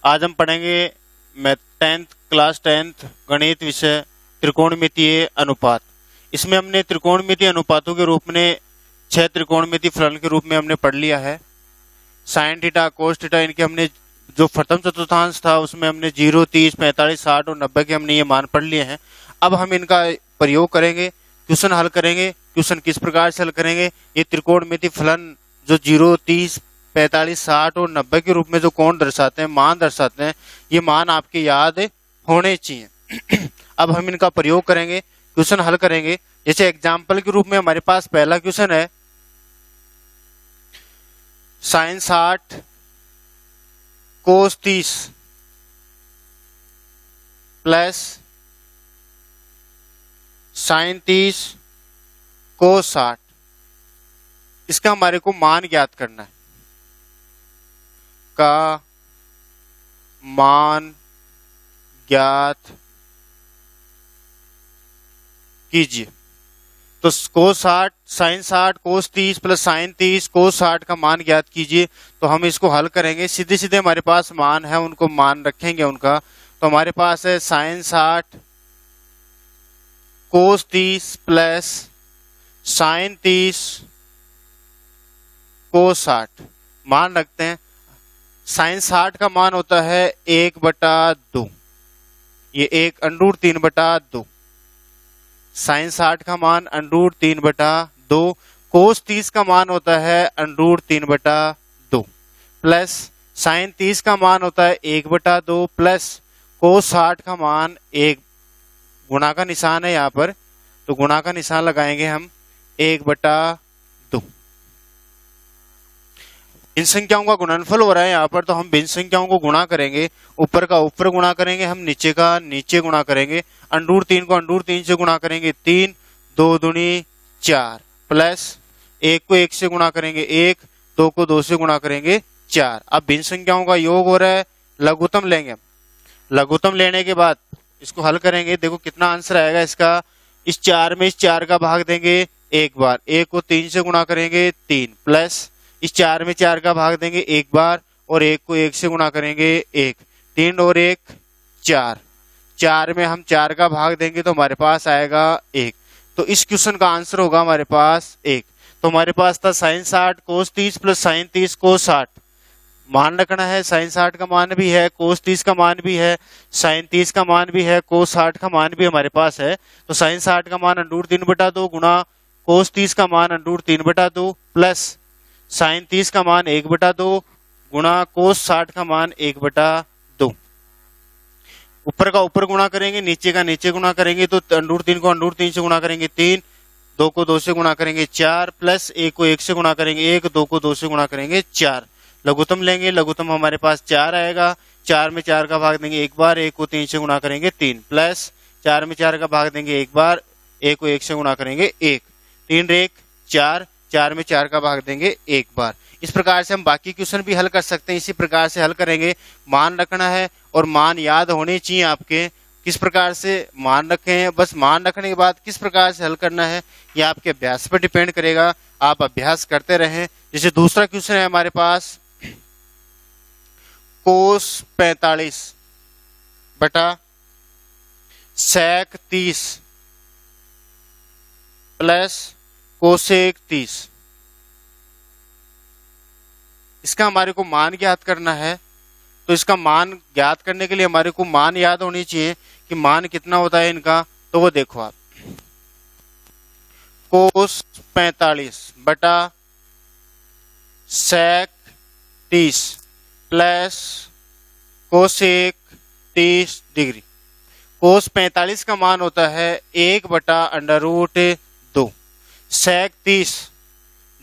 आज हम पढ़ेंगे मैं 10th क्लास 10th गणित विषय त्रिकोणमितीय अनुपात। इसमें हमने त्रिकोणमितीय अनुपातों के रूप में 6 त्रिकोणमितीय फलन के रूप में हमने पढ़ लिया है। साइन थीटा, कोस थीटा, इनके हमने जो प्रथम चतुर्थांश था उसमें हमने 0, 30, 45, 60 और 90 के हमने ये मान पढ़ लिए हैं। अब हम इनका प्रयोग करेंगे, क्वेश्चन हल करेंगे। क्वेश्चन किस प्रकार से हल करेंगे? ये त्रिकोणमितीय फलन जो 0, 30, 45, 60 और 90 के रूप में जो कोण दर्शाते हैं, मान दर्शाते हैं, ये मान आपके याद होने चाहिए। अब हम इनका प्रयोग करेंगे, क्वेश्चन हल करेंगे। जैसे एग्जाम्पल के रूप में हमारे पास पहला क्वेश्चन है साइन 60 कोस 30 प्लस साइन 30 कोस 60। इसका हमारे को मान ज्ञात करना है। का मान ज्ञात कीजिए। तो कोस 60 साइन 60 कोस 30 प्लस साइन 30 कोस 60 का मान ज्ञात कीजिए। तो हम इसको हल करेंगे, सीधे सीधे हमारे पास मान है, उनको मान रखेंगे उनका। तो हमारे पास है साइन 60 कोस 30 प्लस साइन 30 कोस 60 मान रखते हैं। साइन 60 का मान होता है 1/2, ये 1 √3/2। साइन 60 का मान √3/2। कोस 30 का मान होता है √3/2 प्लस साइन 30 का मान होता है 1/2 प्लस कोस 60 का मान 1। गुणा का निशान है यहाँ पर, तो गुणा का निशान लगाएंगे हम 1/2। इन संख्याओं का गुणनफल हो रहा है यहाँ पर, तो हम भिन्न संख्याओं को गुणा करेंगे। ऊपर का ऊपर गुणा करेंगे, हम नीचे का नीचे गुणा करेंगे। √3 को √3 से गुणा करेंगे 3, 2 दूनी 4 प्लस 1 को 1 से गुणा करेंगे 1, 2 को 2 से गुणा करेंगे 4। अब भिन्न संख्याओं का योग हो रहा है, लघुत्तम लेंगे हम। लघुत्तम लेने के बाद इसको हल करेंगे। देखो कितना आंसर आएगा इसका। इस 4 में इस 4 का भाग देंगे एक बार, 1 को 3 से गुणा करेंगे 3 प्लस इस 4 में 4 का भाग देंगे एक बार और 1 को 1 से गुणा करेंगे 1। 3 और 1 4, 4 में हम 4 का भाग देंगे तो हमारे पास आएगा 1। तो इस क्वेश्चन का आंसर होगा हमारे पास 1। तो हमारे पास था साइन 60 कोस 30 प्लस साइन 30 कोस 60। मान रखना है, साइन 60 का मान भी है, कोस 30 का मान भी है, साइन 30 का मान भी है, कोस 60 का मान भी हमारे पास है। तो साइन 60 का मान √3/2 गुणा कोस 30 का मान √3/2 प्लस साइन 30 का मान 1/2 गुणा कोस 60 का मान 1/2। ऊपर का ऊपर गुणा करेंगे, नीचे का नीचे गुणा करेंगे। तो √3 को √3 से गुणा करेंगे 3, 2 को 2 से गुणा करेंगे 4 प्लस 1 को 1 से गुणा करेंगे 1, 2 को 2 से गुणा करेंगे 4। लघुत्तम लेंगे, लघुत्तम हमारे पास 4 आएगा। 4 में 4 का भाग देंगे एक बार, 1 को 3 से गुणा करेंगे 3 प्लस 4 में 4 का भाग देंगे एक बार, 1 को 1 से गुणा करेंगे 1। 3 1 4, 4 में 4 का भाग देंगे एक बार। इस प्रकार से हम बाकी क्वेश्चन भी हल कर सकते हैं। इसी प्रकार से हल करेंगे। मान रखना है और मान याद होने चाहिए आपके। किस प्रकार से मान रखे हैं, बस मान रखने के बाद किस प्रकार से हल करना है ये आपके अभ्यास पर डिपेंड करेगा। आप अभ्यास करते रहें। जैसे दूसरा क्वेश्चन है हमारे पास कोस 45 बटा सेक 30 प्लस कोसेक 30। इसका हमारे को मान ज्ञात करना है। तो इसका मान ज्ञात करने के लिए हमारे को मान याद होनी चाहिए कि मान कितना होता है इनका। तो वो देखो आप, कोस 45 बटा सेक 30 प्लस कोसेक 30 डिग्री। कोस 45 का मान होता है 1/√2, सेक 30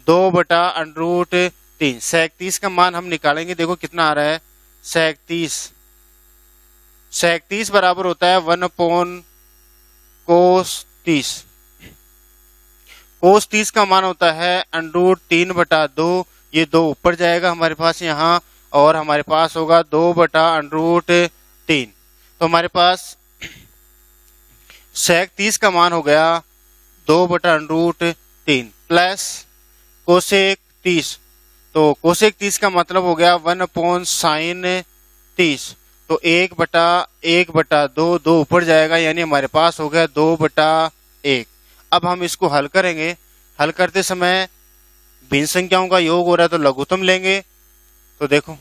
2/√3। सेक 30 का मान हम निकालेंगे, देखो कितना आ रहा है। सेक 30 बराबर होता है 1/कोस 30। कोस 30 का मान होता है √3/2। ये 2 ऊपर जाएगा हमारे पास यहाँ और हमारे पास होगा 2/√3। तो हमारे पास सेक 30 का मान हो गया 2/√3 प्लस कोसेक 30। तो कोसेक 30 का मतलब हो गया 1/sin 30। तो 1/1/2, 2 ऊपर जाएगा, यानी हमारे पास हो गया 2/1। अब हम इसको हल करेंगे। हल करते समय भिन्न संख्याओं का योग हो रहा है तो लघुत्तम लेंगे। तो देखो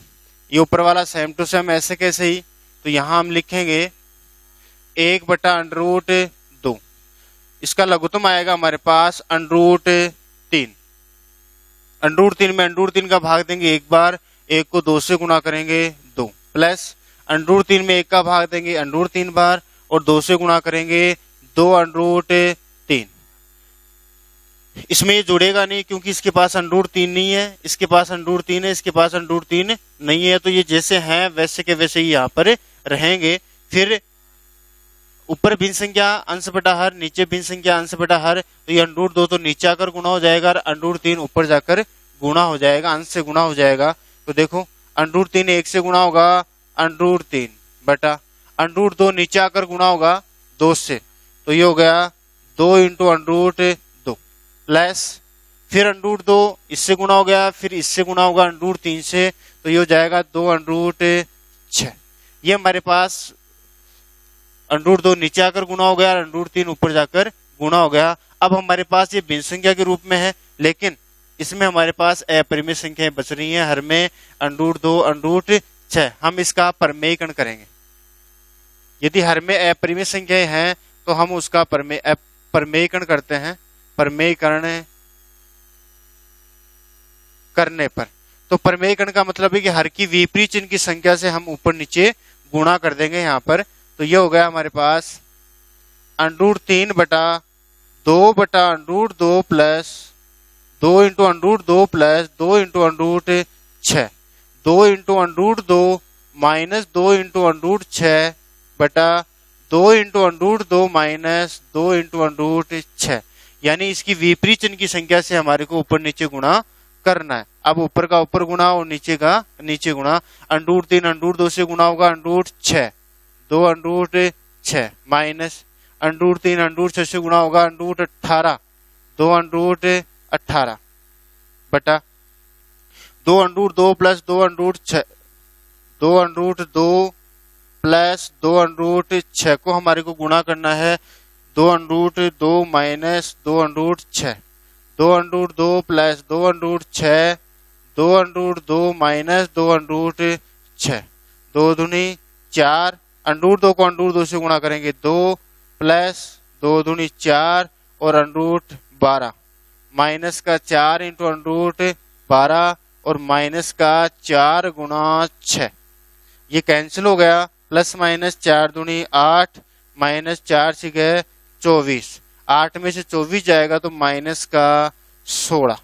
ये ऊपर वाला सेम टू सेम ऐसे कैसे ही, तो यहाँ हम लिखेंगे 1/√2। इसका लघुत्तम आएगा हमारे पास √3। √3 में √3 का भाग देंगे एक बार, 1 को 2 से गुणा करेंगे 2, प्लस √3 में 1 का भाग देंगे √3 बार और 2 से गुणा करेंगे 2√3। इसमें ये जुड़ेगा नहीं क्योंकि इसके पास √3 नहीं है, इसके पास √3 है, इसके पास √3 नहीं है, तो ये जैसे हैं वैसे के वैसे ही यहाँ पर रहेंगे। फिर ऊपर भिन्न संख्या अंश बटा हर, नीचे भिन्न संख्या अंश बटा हर, तो ये √2 तो नीचे आकर गुणा हो जाएगा और √3 ऊपर जाकर गुणा हो जाएगा, अंश से गुणा हो जाएगा। तो देखो √3 1 से गुणा होगा √3 बटा √2 नीचे आकर गुणा होगा 2 से, तो ये हो गया 2 × √2 प्लस फिर √2 इससे गुणा हो गया, फिर इससे गुणा होगा √3 से, तो ये हो जाएगा 2/6। ये हमारे पास √2 नीचे आकर गुणा हो गया, √3 ऊपर जाकर गुणा हो गया। अब हमारे पास ये भिन्न संख्या के रूप में है, लेकिन इसमें हमारे पास अपरिमेय संख्याएं बच रही हैं, हर में √2 √6। हम इसका परमेयीकरण करेंगे। यदि हर में अपरिमेय संख्याएं हैं तो हम उसका परमेयीकरण करते हैं। परमेयीकरण करने पर, तो परमेयीकरण का मतलब है कि हर की विपरीत चिन्ह की संख्या से हम ऊपर नीचे गुणा कर देंगे यहाँ पर। तो ये हो गया हमारे पास √3/2/√2 प्लस 2 × √2 प्लस 2 × √6, 2 × √2 माइनस 2 × √6 बटा 2 × √2 माइनस 2 × √6, यानी इसकी विपरीत चिन्ह की संख्या से हमारे को ऊपर नीचे गुणा करना है। अब ऊपर का ऊपर गुणा और नीचे का नीचे गुणा। √3 √2 से गुणा होगा √6, 2 √6 माइनस √3 √6 से गुणा होगा √18, 2 √18 बटा 2 √2 प्लस 2 √6, 2 √2 प्लस 2 √6 को हमारे को गुणा करना है 2 √2 माइनस 2 √6, 2 √2 प्लस 2 √6, 2 √2 माइनस 2 √6, 2 दूनी 4, √2 को √2 से गुणा करेंगे 2 प्लस 2 दूनी 4 और √12 माइनस का 4 × √12 और माइनस का 4 × 6, ये कैंसिल हो गया। प्लस माइनस 4 दूनी 8 माइनस 4 छीके 24, 8 में से 24 जाएगा तो माइनस का 16,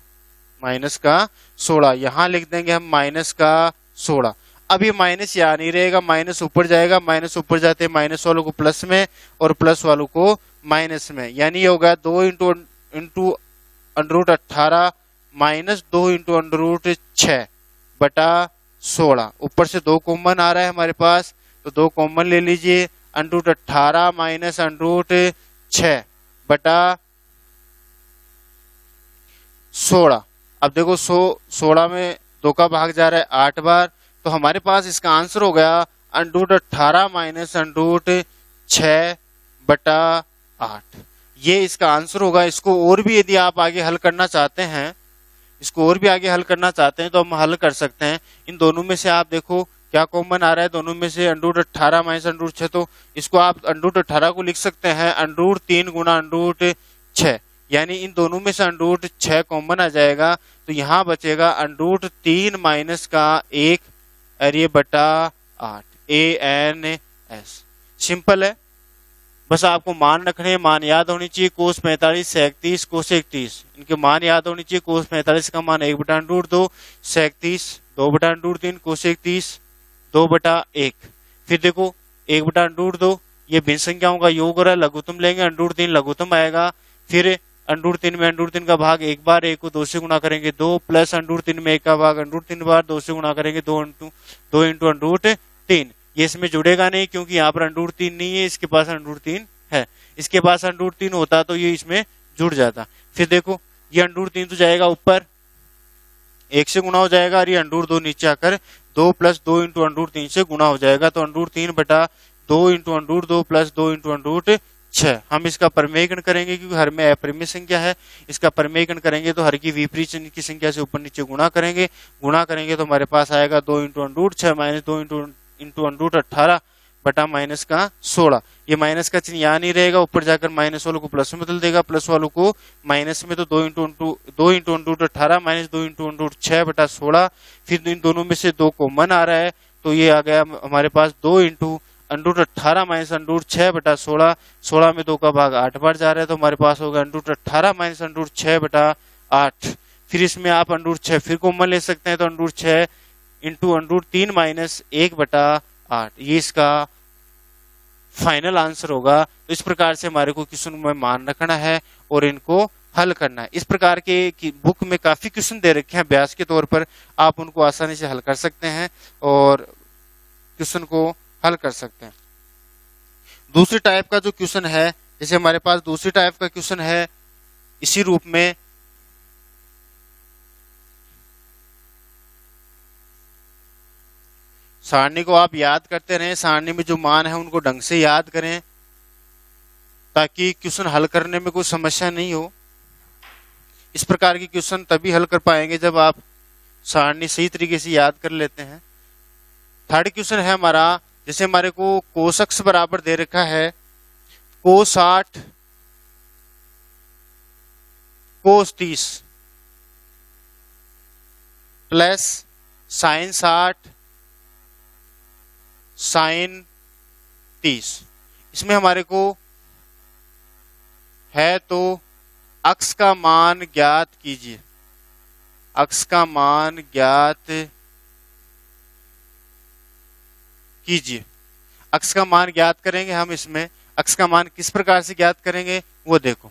माइनस का 16 यहाँ लिख देंगे हम माइनस का 16। अब ये माइनस यहाँ नहीं रहेगा, माइनस ऊपर जाएगा, माइनस ऊपर जाते हैं माइनस वालों को प्लस में और प्लस वालों को माइनस में, यानी ये होगा 2 × √18 माइनस 2 × √6 बटा 16। ऊपर से 2 कॉमन आ रहा है हमारे पास, तो 2 कॉमन ले लीजिए, √18 माइनस √6 बटा 16। अब देखो 16 में 2 का भाग जा रहा है 8 बार, तो हमारे पास इसका आंसर हो गया √18 माइनस √6 बटा 8। ये इसका आंसर होगा। इसको और भी यदि आप आगे हल करना चाहते हैं, इसको और भी आगे हल करना चाहते हैं तो हम हल कर सकते हैं। इन दोनों में से आप देखो क्या कॉमन आ रहा है, दोनों में से √18 माइनस √6, तो इसको आप √18 को लिख सकते हैं √3 गुणा √6, यानी इन दोनों में से √6 कॉमन आ जाएगा, तो यहाँ बचेगा √3 माइनस का 1 और ये बटा 8 ANS। सिंपल है, बस आपको मान रखने, मान याद होनी चाहिए। कोस 45 से 31, कोस 31, इनके मान याद होनी चाहिए। कोस 45 का मान 1/√2, से 31 2/√3, कोस 31 2/1। फिर देखो 1/√2 ये भिन्न संख्याओं का योग हो रहा है, लघुत्तम लेंगे, √3 लघुत्तम आएगा। फिर √3 में √3 का भाग एक बार, 1 को 2 से गुणा करेंगे 2, प्लस √3 में 1 का भाग √3 बार, 2 से गुणा करेंगे 2 × √3। ये इसमें जुड़ेगा नहीं क्योंकि यहाँ पर √3 नहीं है, इसके पास √3 है। इसके पास √3 होता तो ये इसमें जुड़ जाता। फिर देखो ये √3 तो जाएगा ऊपर, 1 से गुणा हो जाएगा और ये √2 नीचे आकर 2 प्लस 2 इंटू अंडरूट 3 से गुणा हो जाएगा। तो अंडरूट 3 बटा 2 into under root 2 plus 2 into under root 6। हम इसका परिमेयकरण करेंगे क्योंकि हर में अपरिमेय संख्या है। इसका परिमेयकरण करेंगे तो हर की विपरीत चिन्ह की संख्या से ऊपर नीचे गुणा करेंगे तो हमारे पास आएगा 2 into under root 6 minus 2 into under root 18 बटा माइनस का 16। ये माइनस का चिन्ह यहाँ नहीं रहेगा, ऊपर जाकर माइनस वालों को प्लस में बदल देगा, प्लस वालों को माइनस में। तो 2 into under root 18 minus 2 into under root 6 बटा 16। फिर इन दोनों में से 2 कॉमन आ रहा है तो ये आ गया हमारे पास 2 इंटू अंडरूट 18 माइनस अंडरूट 6 बटा 16। 16 में 2 का भाग 8 बार जा रहा है तो हमारे पास होगा अंडरूट 18 माइनस अंडरूट 6 बटा 8। फिर इसमें आप अंडरूट 6 फिर कॉमन ले सकते हैं तो अंडरूट 6 इंटू अंडरूट 3 माइनस 1 बटा 8। ये इसका फाइनल आंसर होगा। तो इस प्रकार से हमारे को क्वेश्चन में मान रखना है और इनको हल करना है। इस प्रकार के बुक में काफी क्वेश्चन दे रखे हैं अभ्यास के तौर पर, आप उनको आसानी से हल कर सकते हैं और क्वेश्चन को हल कर सकते हैं। दूसरी टाइप का जो क्वेश्चन है, जैसे हमारे पास दूसरी टाइप का क्वेश्चन है इसी रूप में, सारणी को आप याद करते रहें, सारणी में जो मान है उनको ढंग से याद करें ताकि क्वेश्चन हल करने में कोई समस्या नहीं हो। इस प्रकार की क्वेश्चन तभी हल कर पाएंगे जब आप सारणी सही तरीके से याद कर लेते हैं। थर्ड क्वेश्चन है हमारा, जैसे हमारे को कोस अक्ष बराबर दे रखा है कोस 60 कोस 30 प्लस साइन 60 साइन 30। इसमें हमारे को है तो अक्ष का मान ज्ञात कीजिए। अक्ष का मान ज्ञात कीजिए। अक्ष का मान ज्ञात करेंगे हम। इसमें अक्ष का मान किस प्रकार से ज्ञात करेंगे वो देखो।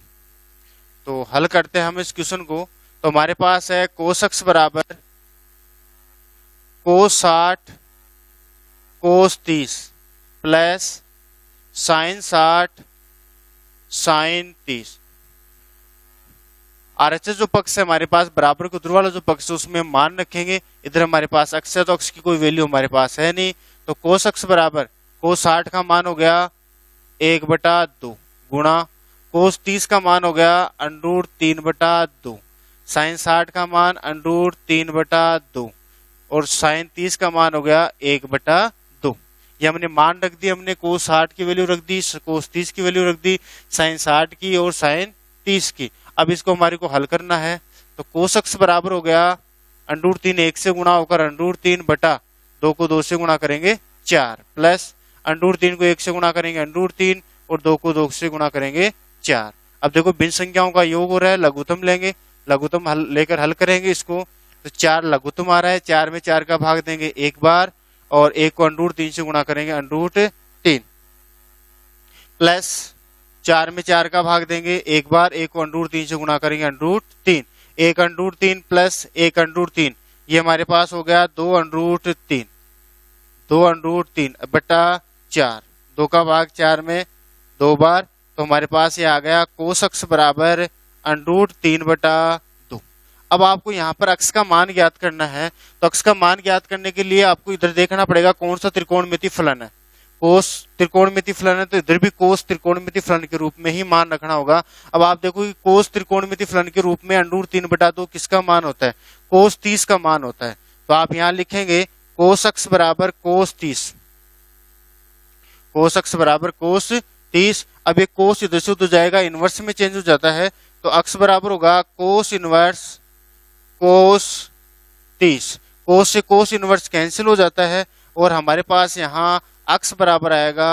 तो हल करते हैं हम इस क्वेश्चन को। तो हमारे पास है कोस अक्ष बराबर कोस 60 कोस 30 प्लस साइन 60 साइन 30। आरएचएस जो पक्ष है हमारे पास बराबर को ध्रुव वाला जो पक्ष है उसमें मान रखेंगे। इधर हमारे पास अक्ष है तो अक्ष की कोई वैल्यू हमारे पास है नहीं, तो कोस अक्ष बराबर कोस 60 का मान हो गया 1/2 गुणा कोस 30 का मान हो गया अंडरूट 3/2, साइन 60 का मान अंडरूट 3/2 और साइन 30 का मान हो गया 1/2। ये हमने मान रख दी, हमने कोस 60 की वैल्यू रख दी, कोस 30 की वैल्यू रख दी, साइन 60 की और साइन 30 की। अब इसको हमारे को हल करना है। तो कोस अक्ष बराबर हो गया अंडरूट 3 1 से गुणा होकर अंडरूट 3/2 को 2 से गुणा करेंगे 4 प्लस अंडरूट 3 को 1 से गुणा करेंगे अंडरूट 3 और 2 को 2 से गुणा करेंगे 4। अब देखो भिन्न संख्याओं का योग हो रहा है, लघुत्तम लेंगे, लघुत्तम लेकर हल करेंगे इसको। तो 4 लघुत्तम आ रहा है, 4 में 4 का भाग देंगे एक बार और 1 को अंडरूट 3 से गुणा करेंगे अंडरूट 3 प्लस 4 में 4 का भाग देंगे एक बार, 1 को अंडरूट 3 से गुणा करेंगे अंडरूट 3। 1 अंडरूट 3 प्लस 1 अंडरूट 3 ये हमारे पास हो गया 2 अंडरूट 3, 2 अंडरूट 3 बटा 4, 2 का भाग 4 में 2 बार। तो हमारे पास ये आ गया कोस अक्ष बराबर अंडरूट 3/2। अब आपको यहाँ पर अक्ष का मान ज्ञात करना है। तो अक्ष का मान ज्ञात करने के लिए आपको इधर देखना पड़ेगा कौन सा त्रिकोणमिति फलन है। कोस त्रिकोणमिति फलन है तो इधर भी कोस त्रिकोणमिति फलन के रूप में ही मान रखना होगा। अब आप देखो कि कोस त्रिकोणमिति फलन के रूप में अंडरूट 3/2 किसका मान होता है, कोस 30 का मान होता है। तो आप यहाँ लिखेंगे कोस अक्ष बराबर कोस 30, कोस अक्ष बराबर कोस 30। अब ये कोस इधर से उधर जाएगा, इनवर्स में चेंज हो जाता है, तो अक्ष बराबर होगा कोस इनवर्स कोस 30। कोस से कोस इनवर्स कैंसिल हो जाता है और हमारे पास यहाँ अक्ष बराबर आएगा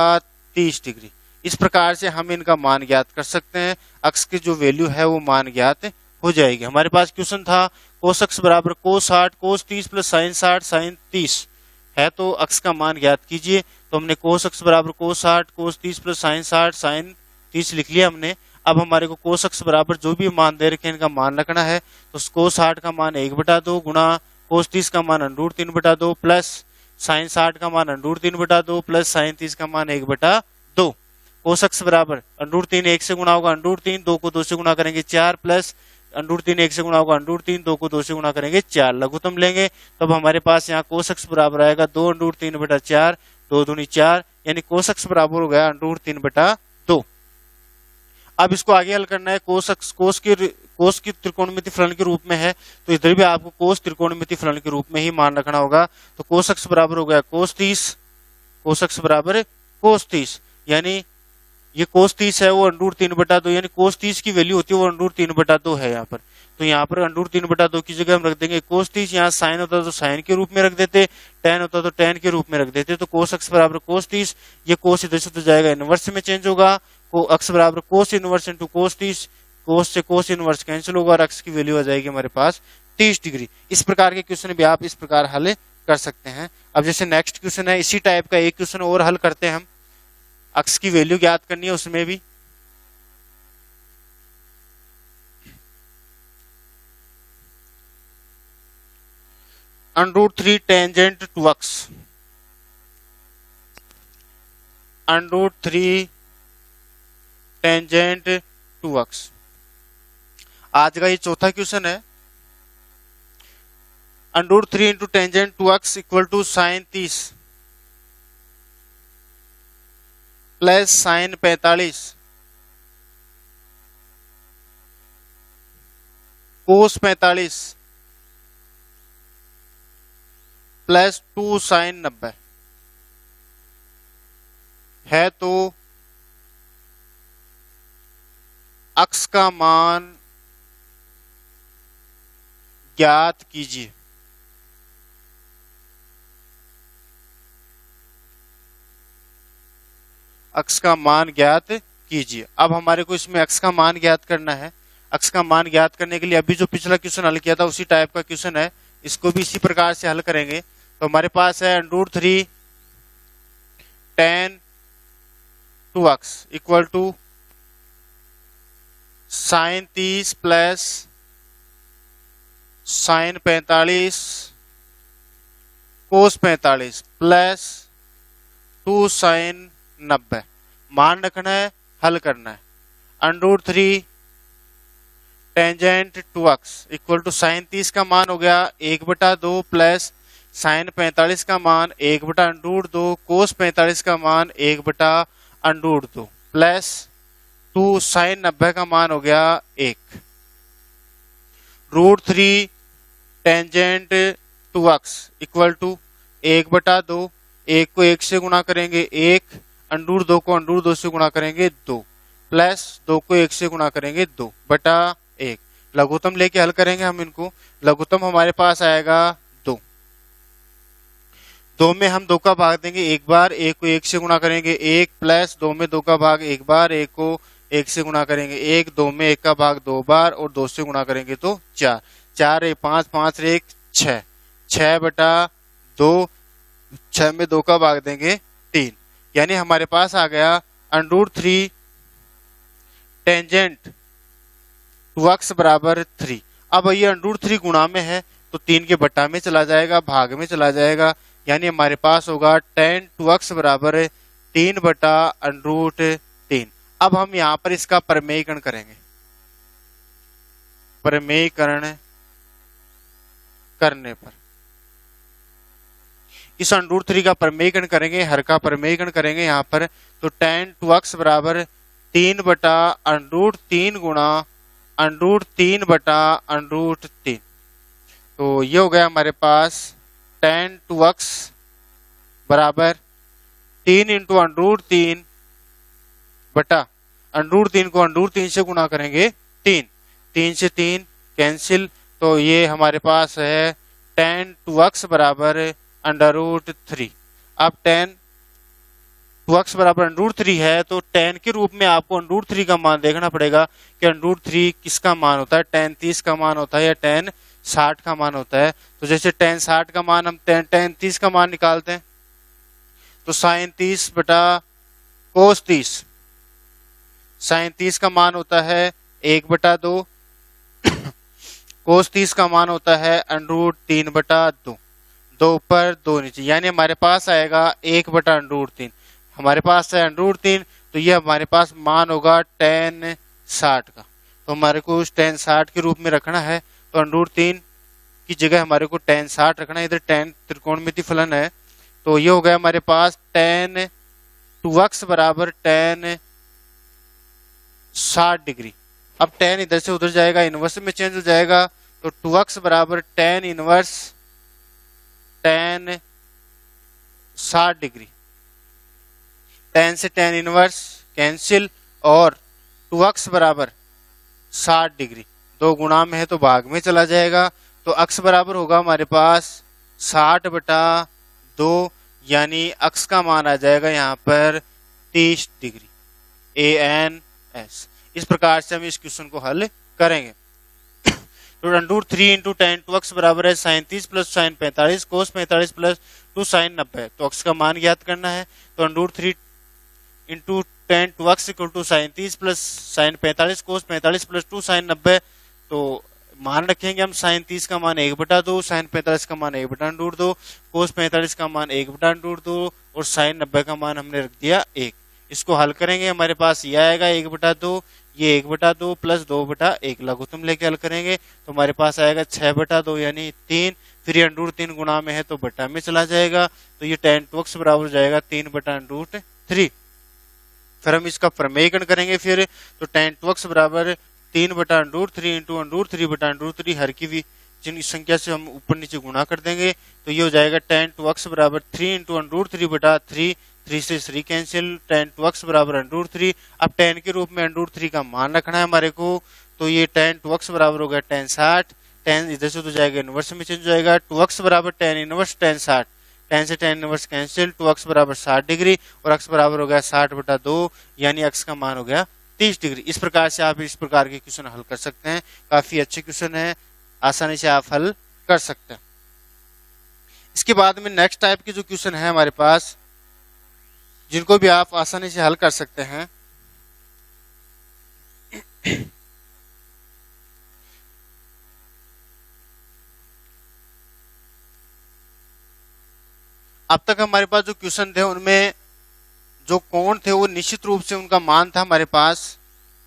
30 डिग्री। इस प्रकार से हम इनका मान ज्ञात कर सकते हैं। अक्ष की जो वैल्यू है वो मान ज्ञात हो जाएगी। हमारे पास क्वेश्चन था कोस अक्ष बराबर कोस 60 कोस 30 प्लस साइन 60 साइन 30 है, तो अक्ष का मान ज्ञात कीजिए। तो हमने कोस अक्ष बराबर कोस 60 कोस 30 प्लस साइन 60 साइन 30 लिख लिया हमने। अब हमारे को कोस अक्ष बराबर जो भी मान दे रखे हैं इनका मान रखना है। तो कोस 60 का मान 1/2 गुणा कोस 30 का मान अंडरूट 3/2 प्लस साइन 60 का मान अंडरूट 3/2 प्लस साइन 30 का मान 1/2। कोस अक्ष बराबर अंडरूट 3 1 से गुणा होगा अंडरूट 3, 2 को 2 से गुणा करेंगे 4 प्लस अंडरूट 3 1 से गुणा होगा अंडरूट 3, 2 को 2 से गुणा करेंगे 4, लघुत्तम लेंगे तब हमारे पास यहाँ कोस अक्ष बराबर आएगा 2 अंडरूट 3 बटा 4, 2 दूनी 4, यानी कोस अक्ष बराबर हो गया अंडरूट 3 बटा 2। अब इसको आगे हल करना है, कोस की त्रिकोणमिति फलन के रूप में है तो इधर भी आपको कोस त्रिकोणमिति फलन के रूप में ही मान रखना होगा। तो कोस अक्ष बराबर हो गया कोस 30, कोस अक्ष बराबर कोस 30, यानी ये कोस 30 है वो अंडरूट 3 बटा 2, यानी कोस 30 की वैल्यू होती है वो अंडरूट 3 बटा 2 है यहाँ पर। तो यहाँ पर अंडरूट 3 बटा 2 की जगह हम रख देंगे कोस 30, यहाँ साइन होता तो साइन के रूप में रख देते, टेन होता तो टेन के रूप में रख देते। तो कोस अक्ष बराबर कोस 30, ये कोस इधर से तो जाएगा इनवर्स में चेंज होगा, को अक्ष बराबर कोस इनवर्स इंटू कोस 30, कोस से कोस इनवर्स कैंसिल होगा और अक्ष की वैल्यू आ जाएगी हमारे पास 30 डिग्री। इस प्रकार के क्वेश्चन भी आप इस प्रकार हल कर सकते हैं। अब जैसे नेक्स्ट क्वेश्चन है, इसी टाइप का एक क्वेश्चन और हल करते हैं हम, अक्ष की वैल्यू ज्ञात करनी है उसमें भी। अंडरूट 3 टेंजेंट टू अक्ष, अंडरूट 3 टेंजेंट टू अक्ष। आज का ये चौथा क्वेश्चन है। अंडरूट 3 इंटू टेंजेंट टू अक्ष equal to sine 30 plus sine 45 cos 45 plus 2 sine 90 है। तो अक्ष का मान ज्ञात कीजिए। अक्ष का मान ज्ञात कीजिए। अब हमारे को इसमें अक्ष का मान ज्ञात करना है। अक्ष का मान ज्ञात करने के लिए अभी जो पिछला क्वेश्चन हल किया था उसी टाइप का क्वेश्चन है, इसको भी इसी प्रकार से हल करेंगे। तो हमारे पास है अंडरूट 3 टेन टू अक्ष equal to sine 30 plus sine 45 cos 45 plus 2 sine 90। मान रखना है, हल करना है। अंडरूट 3 टेंजेंट टू अक्ष इक्वल टू साइन 30 का मान हो गया 1/2 प्लस साइन 45 का मान 1/√2 कोस 45 का मान 1/√2 प्लस 2 साइन 90 का मान हो गया 1। रूट 3 टेंजेंट टू अक्ष इक्वल टू 1/2, 1 को 1 से गुणा करेंगे 1, √2 को √2 से गुणा करेंगे 2 प्लस 2 को 1 से गुणा करेंगे 2/1। लघुत्तम लेके हल करेंगे हम इनको। लघुत्तम हमारे पास आएगा 2 में हम 2 का भाग देंगे एक बार, 1 को 1 से गुणा करेंगे 1 प्लस 2 में 2 का भाग एक बार, 1 को 1 से गुणा करेंगे 1, 2 में 1 का भाग 2 बार और 2 से गुणा करेंगे तो 4, 4 1 5, 5 1 6, 6/2, 6 में 2 का भाग देंगे 3, यानी हमारे पास आ गया अंडरूट 3 टेंजेंट टू अक्ष बराबर 3। अब ये अंडरूट 3 गुणा में है तो 3 के बटा में चला जाएगा, भाग में चला जाएगा, यानी हमारे पास होगा टेन टू अक्ष बराबर 3/√3। अब हम यहाँ पर इसका प्रमेयीकरण करेंगे। प्रमेयीकरण करने पर इस अंडरूट 3 का प्रमेयीकरण करेंगे, हर का प्रमेयीकरण करेंगे यहाँ पर। तो टेन टू अक्ष बराबर 3/√3 गुणा √3/√3। तो ये हो गया हमारे पास टेन टू अक्ष बराबर 3 इंटू √3 बटा √3 को √3 से गुणा करेंगे 3, 3 से 3 कैंसिल, तो ये हमारे पास है टेन टू अक्ष बराबर √3। अब टेन टू अक्ष बराबर √3 है तो टेन के रूप में आपको √3 का मान देखना पड़ेगा कि √3 किसका मान होता है, टेन 30 का मान होता है या टेन 60 का मान होता है। तो जैसे टेन 60 का मान हम टेन 30 का मान निकालते हैं तो साइन 30 बटा कोस 30, साइन 30 का मान होता है 1/2, कोस 30 का मान होता है √3/2, 2 ऊपर 2 नीचे, यानी हमारे पास आएगा 1/√3। हमारे पास है √3 तो ये हमारे पास मान होगा टेन 60 का। तो हमारे को उस tan 60 के रूप में रखना है, तो √3 की जगह हमारे को tan 60 रखना है। इधर tan त्रिकोणमिति फलन है, तो ये हो गया हमारे पास tan 2x बराबर tan 60 डिग्री। अब tan इधर से उधर जाएगा, इनवर्स में चेंज हो जाएगा, तो 2x बराबर tan inverse tan 60 degree. tan से tan इनवर्स कैंसिल और 2x बराबर 60 डिग्री, दो गुणा में है तो भाग में चला जाएगा, तो x बराबर होगा हमारे पास 60/2, यानी x का मान आ जाएगा यहाँ पर 30 डिग्री ANS। इस प्रकार से हम इस क्वेश्चन को हल करेंगे। तो √3 इंटू tan 2x बराबर है sin 30 plus sin 45 cos 45 plus 2 sin 90, तो x का मान ज्ञात करना है। तो √3 into tan 2x equal to sin 30 plus sin 45 cos 45 plus 2 sin 90, तो मान रखेंगे हम sin 30 का मान 1/2, sin 45 का मान 1/√2, cos 45 का मान 1/√2 और sin 90 का मान हमने रख दिया 1। इसको हल करेंगे, हमारे पास ये आएगा 1/2, ये 1/2 प्लस 2/1, लघुत्तम लेके हल करेंगे तो हमारे पास आएगा 6/2 यानी 3, फिर ये √3 गुणा में है तो बटा में चला जाएगा, तो ये tan 2x बराबर हो जाएगा 3/√3। फिर हम इसका प्रमेयकरण करेंगे, फिर तो tan 2x बराबर 3/√3 इंटू √3/√3, हर की जिन संख्या से हम ऊपर नीचे गुणा कर देंगे, तो ये हो जाएगा tan 2x बराबर 3 इंटू √3/3, 3 से 3 कैंसिल, tan 2x बराबर √3। अब tan के रूप में √3 का मान रखना है हमारे को, तो ये tan 2x बराबर हो गया tan 60, tan इधर से तो जाएगा इनवर्स में चेंज हो जाएगा, 2x बराबर tan इनवर्स tan 60, tan से tan इनवर्स कैंसिल, 2x बराबर 60 डिग्री और x बराबर हो गया 60/2, यानी x का मान हो गया 30 डिग्री। इस प्रकार से आप इस प्रकार के क्वेश्चन हल कर सकते हैं। काफी अच्छे क्वेश्चन है, आसानी से आप हल कर सकते हैं। इसके बाद में नेक्स्ट टाइप के जो क्वेश्चन है हमारे पास, जिनको भी आप आसानी से हल कर सकते हैं, अब तक हमारे पास जो क्वेश्चन थे उनमें जो कोण थे वो निश्चित रूप से उनका मान था हमारे पास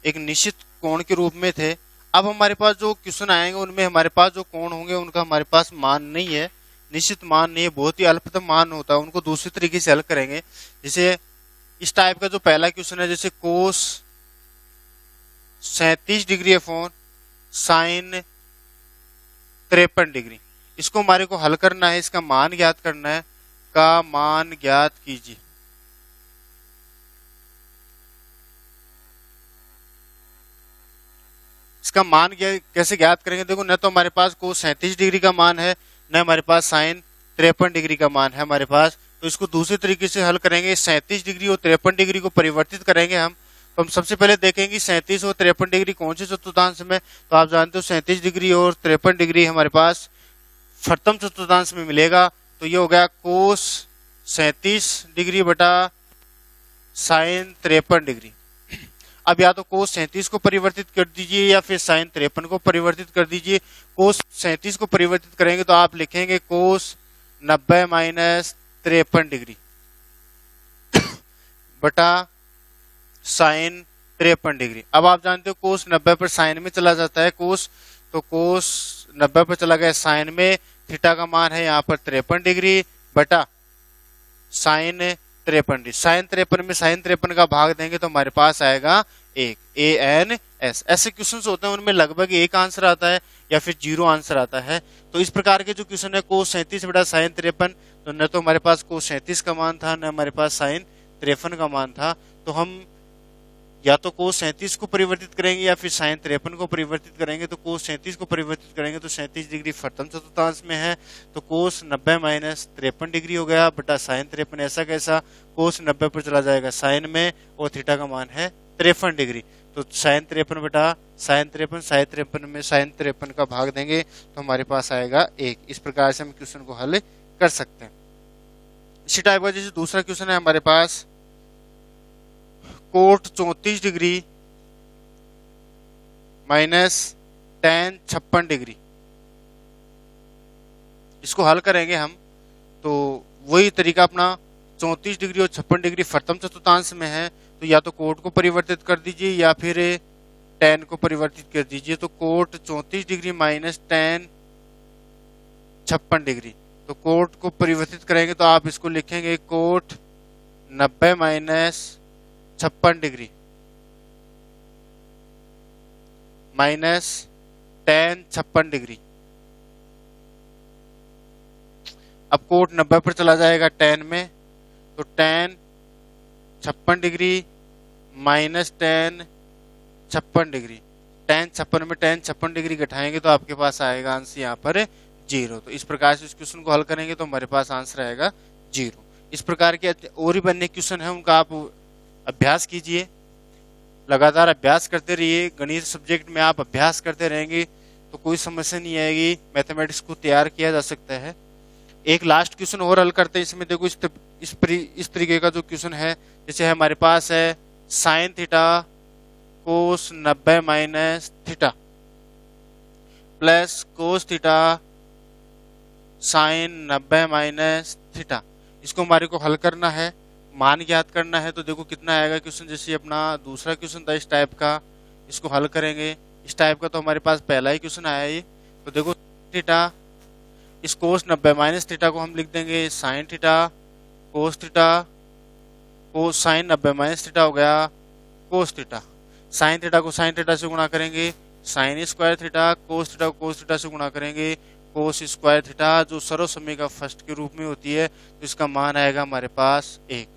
एक निश्चित कोण के रूप में थे। अब हमारे पास जो क्वेश्चन आएंगे उनमें हमारे पास जो कोण होंगे उनका हमारे पास मान नहीं है, निश्चित मान नहीं है, बहुत ही अल्पतम मान होता है, उनको दूसरी तरीके से हल करेंगे। जैसे इस टाइप का जो पहला क्वेश्चन है, जैसे कोस 37 डिग्री अपॉन साइन 53 डिग्री, इसको हमारे को हल करना है, इसका मान ज्ञात करना है, का मान ज्ञात कीजिए। इसका मान कैसे ज्ञात करेंगे, देखो न तो हमारे पास कोस 37 डिग्री का मान है, न हमारे पास साइन 53 डिग्री का मान है हमारे पास, तो इसको दूसरे तरीके से हल करेंगे। 37 डिग्री और 53 डिग्री को परिवर्तित करेंगे हम, तो हम सबसे पहले देखेंगे 37 और 53 डिग्री कौन से चतुर्थांश में, तो आप जानते हो 37 डिग्री और 53 डिग्री हमारे पास प्रथम चतुर्थांश में मिलेगा, तो ये हो गया कोस 37 डिग्री बटा साइन 53 डिग्री। अब या तो कोस 37 को परिवर्तित कर दीजिए या फिर साइन 53 को परिवर्तित कर दीजिए। कोस 37 को परिवर्तित करेंगे तो आप लिखेंगे कोस 90 माइनस 53 डिग्री बटा साइन 53 डिग्री। अब आप जानते हो कोस 90 पर साइन में चला जाता है कोस, तो कोस 90 पर चला गया साइन में, थीटा का मान है यहाँ पर 53 डिग्री बटा साइन 53 डिग्री। साइन 53 में साइन 53 का भाग देंगे तो हमारे पास आएगा 1 ANS। ऐसे क्वेश्चंस होते हैं उनमें लगभग एक आंसर आता है या फिर 0 आंसर आता है। तो इस प्रकार के जो क्वेश्चन है कोस 37 बटा साइन 53, तो न तो हमारे पास कोस 37 का मान था न हमारे पास साइन 53 का मान था, तो हम या तो कोस 37 को परिवर्तित करेंगे या फिर साइन 53 को परिवर्तित करेंगे। तो कोस 37 को परिवर्तित करेंगे तो 37 डिग्री प्रथम चतुर्थांश में है, तो कोस 90 माइनस 53 डिग्री हो गया बटा साइन 53। ऐसा कैसा, कोस 90 पर चला जाएगा साइन में और थीटा का मान है 53 डिग्री, तो साइन 53 बटा साइन 53, साइन 53 में साइन 53 का भाग देंगे तो हमारे पास आएगा 1। इस प्रकार से हम क्वेश्चन को हल कर सकते हैं। इसी टाइप का जैसे दूसरा क्वेश्चन है हमारे पास cot 34 degree minus tan 56 degree, इसको हल करेंगे हम, तो वही तरीका अपना 34 डिग्री और 56 डिग्री प्रथम चतुर्थांश में है, तो या तो कोट को परिवर्तित कर दीजिए या फिर tan को परिवर्तित कर दीजिए, तो cot 34 degree minus tan 56 degree. तो कोट को परिवर्तित करेंगे तो आप इसको लिखेंगे cot 90 minus 56 degree minus tan 56 degree. अब कोट 90 पर चला जाएगा tan में, तो tan 56 degree minus tan 56 degree. tan 56 में tan 56 डिग्री घटाएंगे तो आपके पास आएगा आंसर यहाँ पर 0। तो इस प्रकार से इस क्वेश्चन को हल करेंगे तो हमारे पास आंसर आएगा 0। इस प्रकार के और भी बनने क्वेश्चन है, उनका आप अभ्यास कीजिए, लगातार अभ्यास करते रहिए। गणित सब्जेक्ट में आप अभ्यास करते रहेंगे तो कोई समस्या नहीं आएगी, मैथमेटिक्स को तैयार किया जा सकता है। एक लास्ट क्वेश्चन और हल करते हैं। इसमें देखो इस तरीके का जो क्वेश्चन है, जैसे हमारे पास है sine theta cos 90 minus theta plus cos theta sine 90 minus theta. इसको हमारे को हल करना है, मान ज्ञात करना है। तो देखो कितना आएगा क्वेश्चन, जैसे अपना दूसरा क्वेश्चन था इस टाइप का, इसको हल करेंगे। इस टाइप का तो हमारे पास पहला ही क्वेश्चन आया ये। तो देखो थीटा, इस कोस 90 माइनस थीटा को हम लिख देंगे साइन थीटा कोस थीटा, कोस साइन 90 माइनस थीटा हो गया कोस थीटा। साइन थीटा को साइन थीटा से गुणा करेंगे sine square theta, cos theta को कोस थीटा से गुणा करेंगे कोस स्क्वायर थीटा, जो सर्वसमय का फर्स्ट के रूप में होती है। तो इसका मान आएगा हमारे पास 1।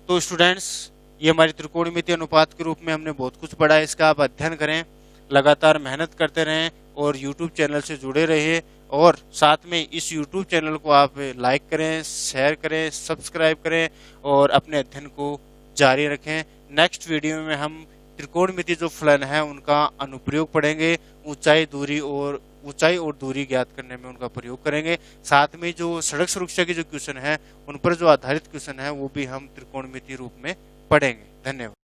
तो स्टूडेंट्स, ये हमारी त्रिकोणमितीय अनुपात के रूप में हमने बहुत कुछ पढ़ा है। इसका आप अध्ययन करें, लगातार मेहनत करते रहें और YouTube चैनल से जुड़े रहिए। और साथ में इस YouTube चैनल को आप लाइक करें, शेयर करें, सब्सक्राइब करें और अपने अध्ययन को जारी रखें। नेक्स्ट वीडियो में हम त्रिकोणमितीय जो फलन है उनका अनुप्रयोग पढ़ेंगे, ऊंचाई और दूरी ज्ञात करने में उनका प्रयोग करेंगे। साथ में जो सड़क सुरक्षा के जो क्वेश्चन है उन पर जो आधारित क्वेश्चन है वो भी हम त्रिकोणमितीय रूप में पढ़ेंगे। धन्यवाद।